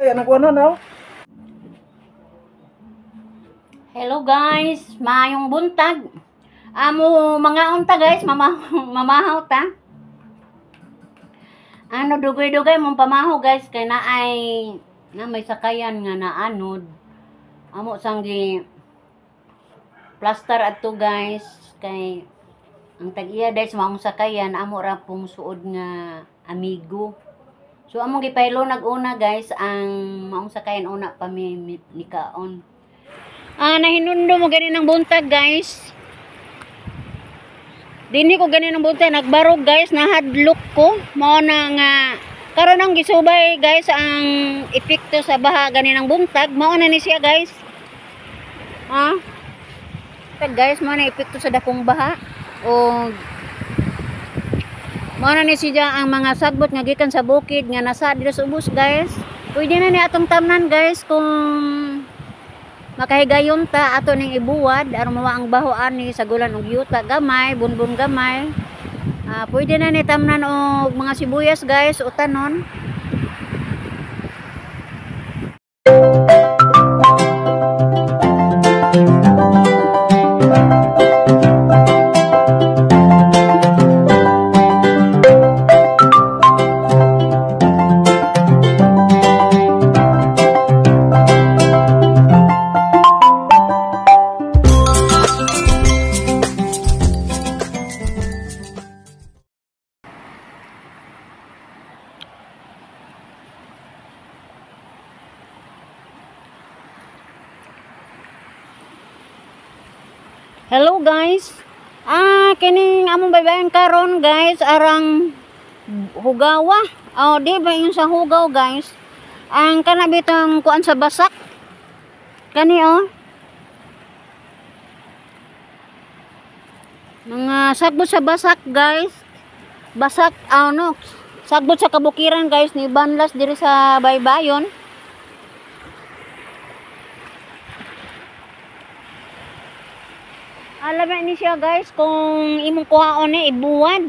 Anak ko na. Hello guys, maayong buntag. Amo mga unta guys, mamahaw ta. Ano dugay-dugay mong pamahaw guys kay na may sakayan nga na anod. Amo sang di plaster adto guys kay ang tag-iya guys maong sakayan amo ra pong suod nga amigo. So among gipaylo nag-una guys ang maong sakayan una pa ni kaon. Nahinundo mo gani ng buntag guys. Dini ko gani ng buntag nagbarog guys, nahadlok ko. Mao na nga karon ang gisubay guys ang epekto sa baha gani ng buntag. Mao na ni siya guys. Guys, mao na epekto sa dakong baha. O mao na ni siya ang mga sagbot nga gikan sa bukid nga nasa dito sa ubos guys. Pwede na ni atong tamnan guys kung makahigayon ta ato ning ibuwad aron mawa ang bahoan ni sa gulan og yuta gamay, bunbun gamay. Pwede na ni tamnan og mga sibuyas guys, utanon. Hello guys. Kining among baybayin karon guys arang hugawa. Di ba yung sa hugaw guys? Ang kana bitong kuan sa basak. Kani mga sagbot sa basak guys. Basak sagbot sa kabukiran guys ni banlas diri sa baybayon. Alam ni siya guys kung imong kuhaon ni ibuwad.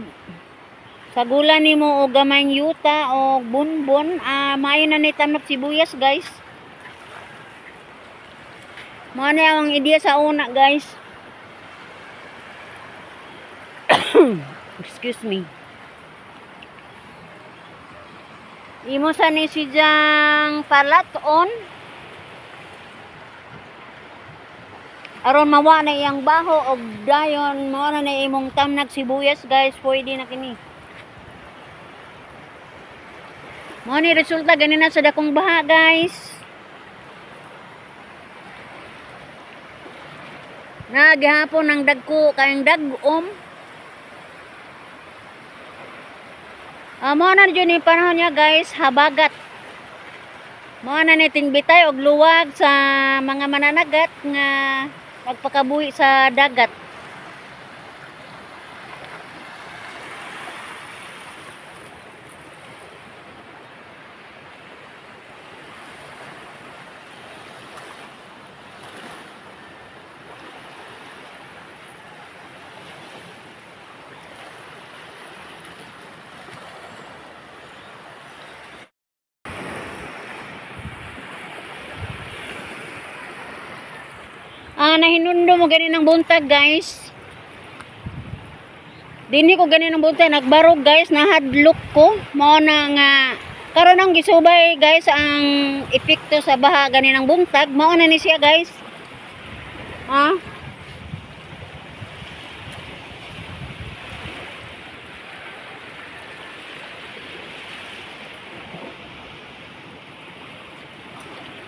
Sa gula nimo og gamayng yuta o bunbon, maayo na ni tamnak sibuyas guys. Mao na ang ideya sa una guys. Excuse me. Imo sa ni siyang palaton. Aron mawa na iyang baho og dayon mao na imong tamnag sibuyas guys, pwede na kini. Mao ni resulta ganina sa dakong baha guys. Gihapon ang dagko kayang dagom. Mao na jud ni panahon niya guys, habagat. Mao na ni tingbitay og luwag sa mga mananagat nga magpakabuhi sa dagat. Nahinundo mo gani ng buntag guys. Dini ko gani ng buntag nagbarog guys, nahadlok ko. Mao na nga karon ang gisubay guys ang epekto sa baha gani ng buntag. Mao na ni siya guys.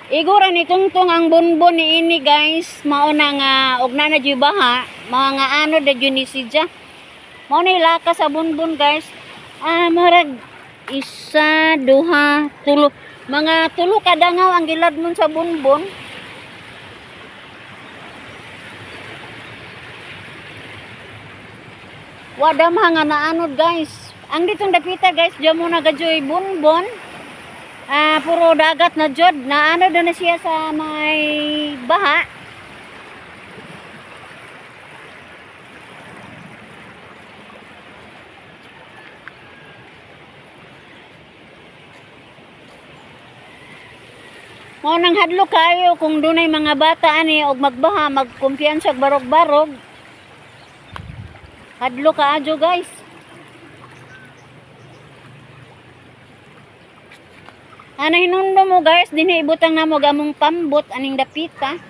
Igura ni tungtong ang bunbon ni ini guys, mao na nga og na jud baha, mga ano da jud ni sidya. Mao ni laka sa bunbon guys. Marag isa, duha, tulo, mga tulo ka dangaw ang giladmon sa bunbon. Wadam nga naanod guys. Ang ditong dapita guys, diyan mo na gadyoy bunbon. Puro dagat na jod na ano na siya sa may baha. Mo nang hadlo kayo kung dunay mga bata ani og magbaha, magkumpiyansa og barog-barog. Hadlo ka adyo guys. Ana hinundo mo guys, dinhi ibutang namo gamong pambot aning dapita.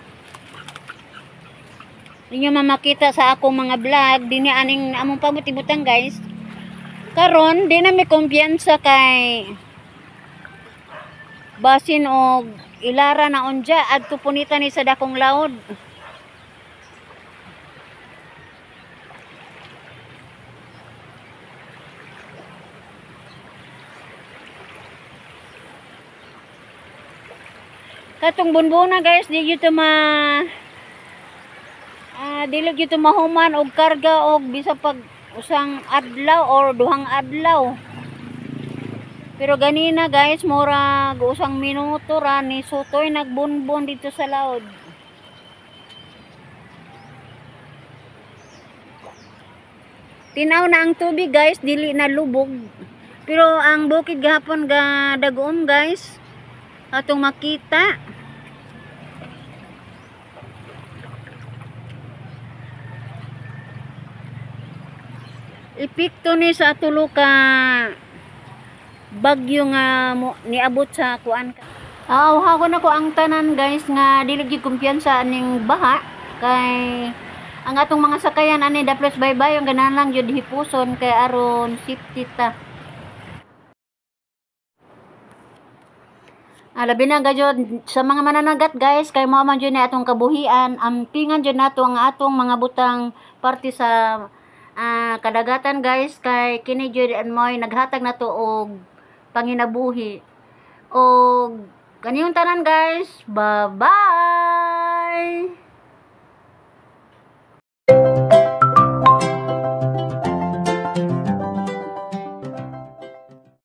Ninyo mamakita sa akong mga vlog, dinhi aning among pambot ibutang guys. Karon di na may kumpiyansa kay basin og ilara na unja adto punitan ni sa dakong laod. Katong bunbuna guys, di gyud dili gyud mahuman og karga og bisa pag usang adlaw or duhang adlaw. Pero ganina guys, mura usang minuto ra ni sutoy nagbunbon dito sa laod. Tinaw na ang tubig guys, dili na lubog. Pero ang bukid gahapon ga dagom guys. Atong makita. Epekto ni sa tulo ka bagyo nga niabot sa kuan. Hagon ako ang tanan guys nga dili gyud kumpiyansa aning baha kay ang atong mga sakayan ani daplos baybay ang ganahan gyud hipuson kay aron safety ta. Labi na gayud sa mga mananagat guys kay mao man gyud ni atong kabuhian, ampingan gyud nato ang atong mga butang parte sa kadagatan guys kay kini gyud moy naghatag nato og panginabuhi. Og kaniyong tanan guys, bye bye.